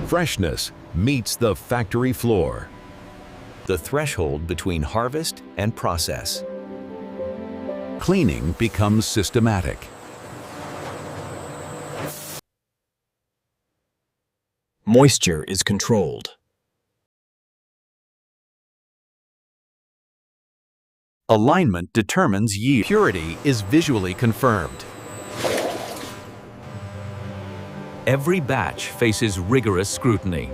Freshness meets the factory floor. The threshold between harvest and process. Cleaning becomes systematic. Moisture is controlled. Alignment determines yield. Purity is visually confirmed. Every batch faces rigorous scrutiny.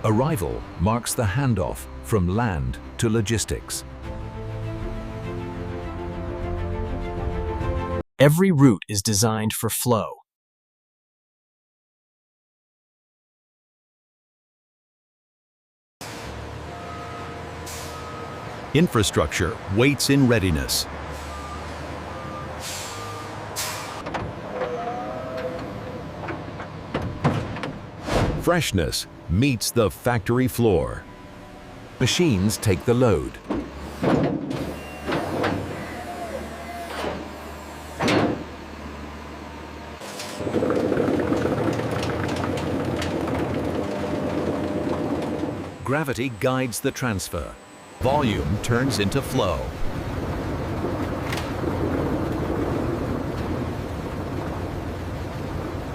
Arrival marks the handoff from land to logistics. Every route is designed for flow. Infrastructure waits in readiness. Freshness meets the factory floor. Machines take the load. Gravity guides the transfer. Volume turns into flow.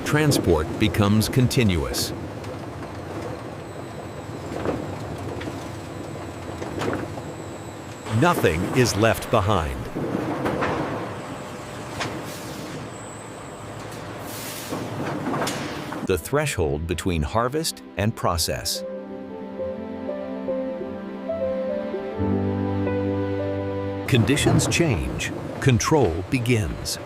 Transport becomes continuous. Nothing is left behind. The threshold between harvest and process. Conditions change. Control begins.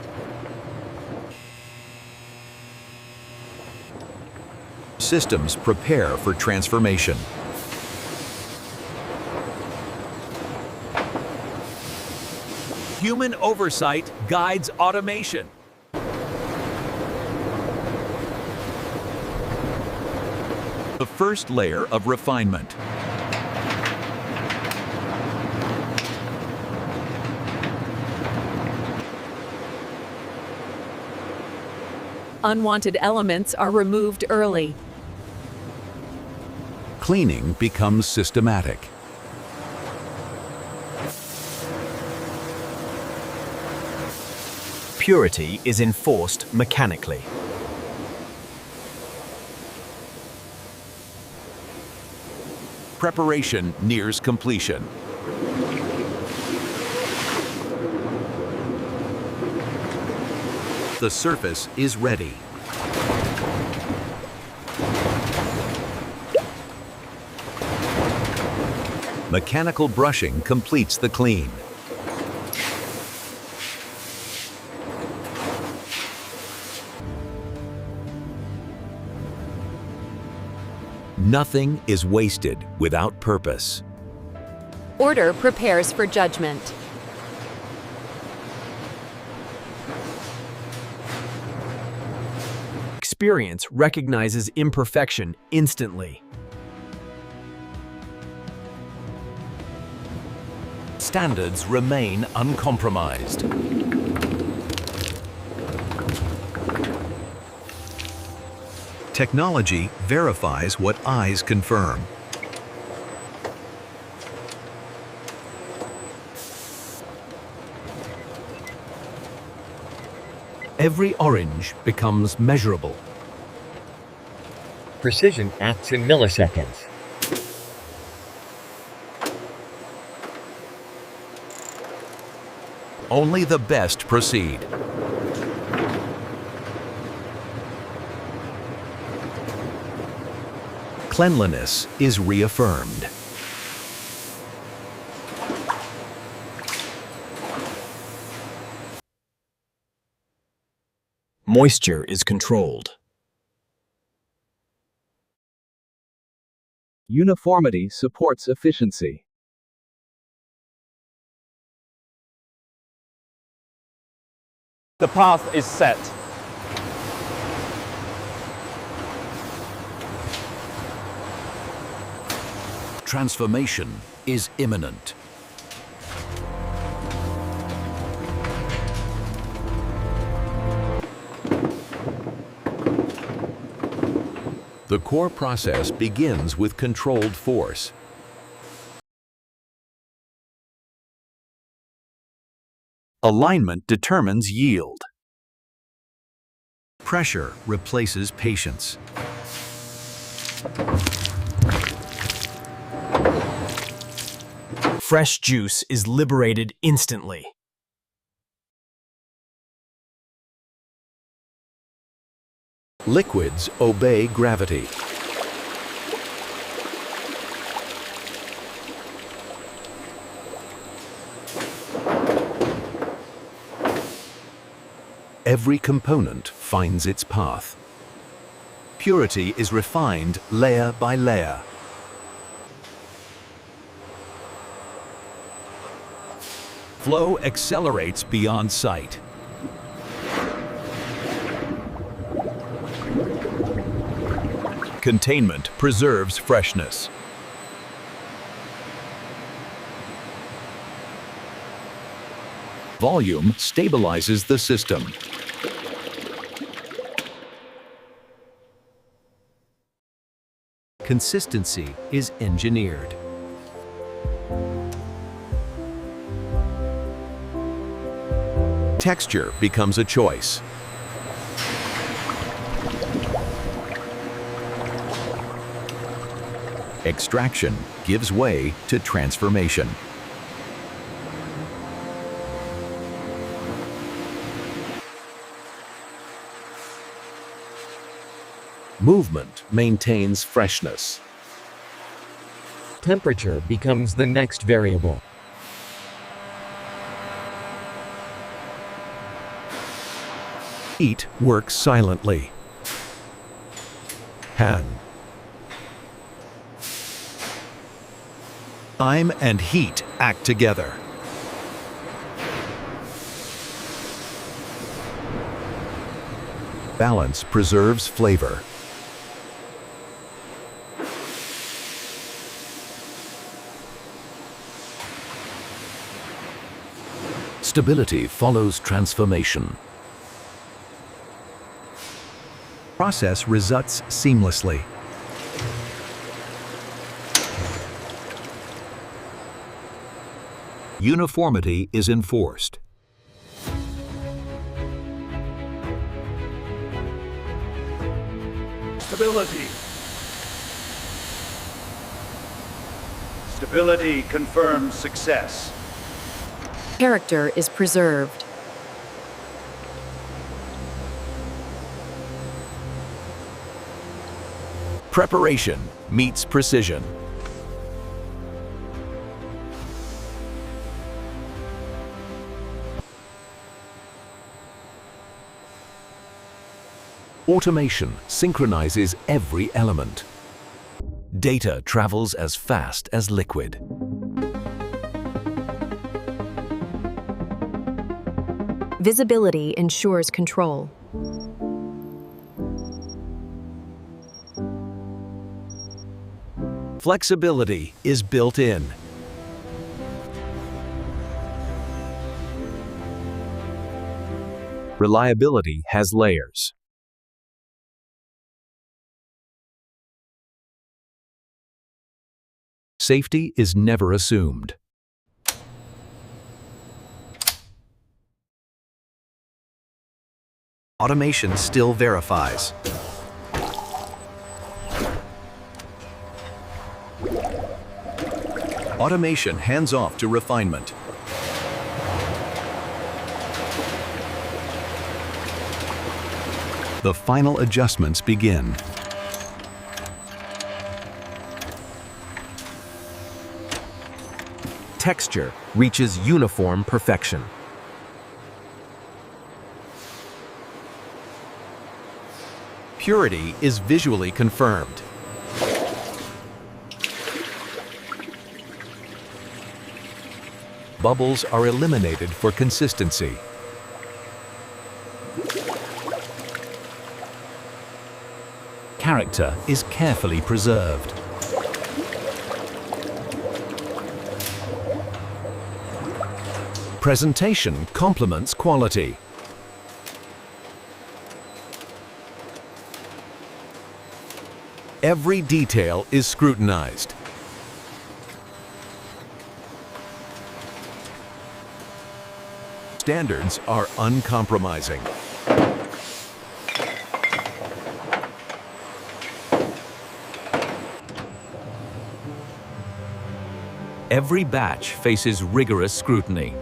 Systems prepare for transformation. Human oversight guides automation. The first layer of refinement. Unwanted elements are removed early. Cleaning becomes systematic. Purity is enforced mechanically. Preparation nears completion. The surface is ready. Mechanical brushing completes the clean. Nothing is wasted without purpose. Order prepares for judgment. Experience recognizes imperfection instantly. Standards remain uncompromised. Technology verifies what eyes confirm. Every orange becomes measurable. Precision acts in milliseconds. Only the best proceed. Cleanliness is reaffirmed. Moisture is controlled. Uniformity supports efficiency. The path is set. Transformation is imminent. The core process begins with controlled force. Alignment determines yield. Pressure replaces patience. Fresh juice is liberated instantly. Liquids obey gravity. Every component finds its path. Purity is refined layer by layer. Flow accelerates beyond sight. Containment preserves freshness. Volume stabilizes the system. Consistency is engineered. Texture becomes a choice. Extraction gives way to transformation. Movement maintains freshness. Temperature becomes the next variable. Heat works silently. Hand. Time and heat act together. Balance preserves flavor. Stability follows transformation. Process results seamlessly. Uniformity is enforced. Stability. Stability confirms success. Character is preserved. Preparation meets precision. Automation synchronizes every element. Data travels as fast as liquid. Visibility ensures control. Flexibility is built in. Reliability has layers. Safety is never assumed. Automation still verifies. Automation hands off to refinement. The final adjustments begin. Texture reaches uniform perfection. Purity is visually confirmed. Bubbles are eliminated for consistency. Character is carefully preserved. Presentation complements quality. Every detail is scrutinized. Standards are uncompromising. Every batch faces rigorous scrutiny.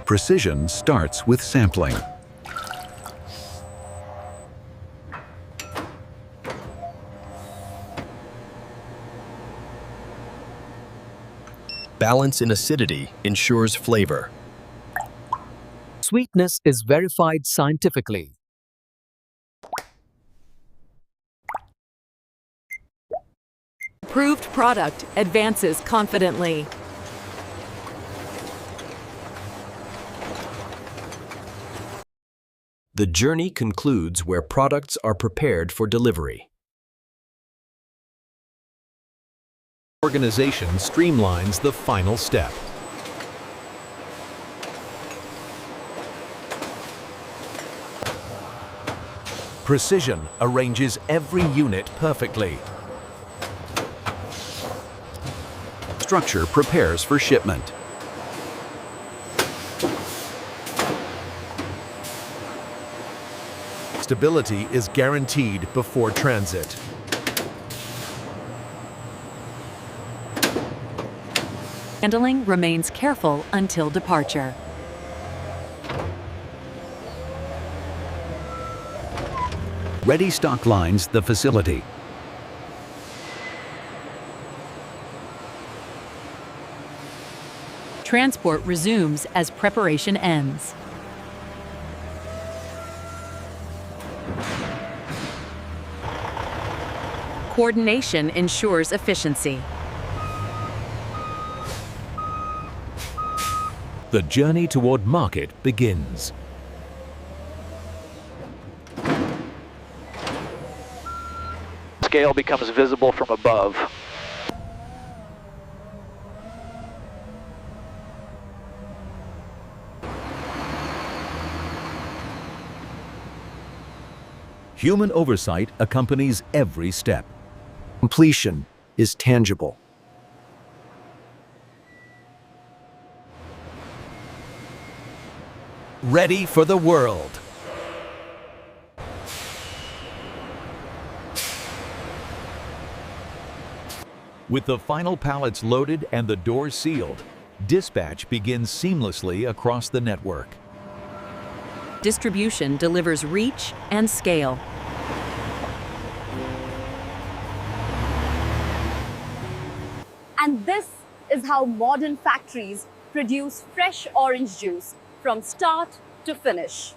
Precision starts with sampling. Balance in acidity ensures flavor. Sweetness is verified scientifically. Approved product advances confidently. The journey concludes where products are prepared for delivery. Organization streamlines the final step. Precision arranges every unit perfectly. Structure prepares for shipment. Stability is guaranteed before transit. Handling remains careful until departure. Ready stock lines the facility. Transport resumes as preparation ends. Coordination ensures efficiency. The journey toward market begins. Scale becomes visible from above. Human oversight accompanies every step. Completion is tangible. Ready for the world. With the final pallets loaded and the doors sealed, dispatch begins seamlessly across the network. Distribution delivers reach and scale. And this is how modern factories produce fresh orange juice from start to finish.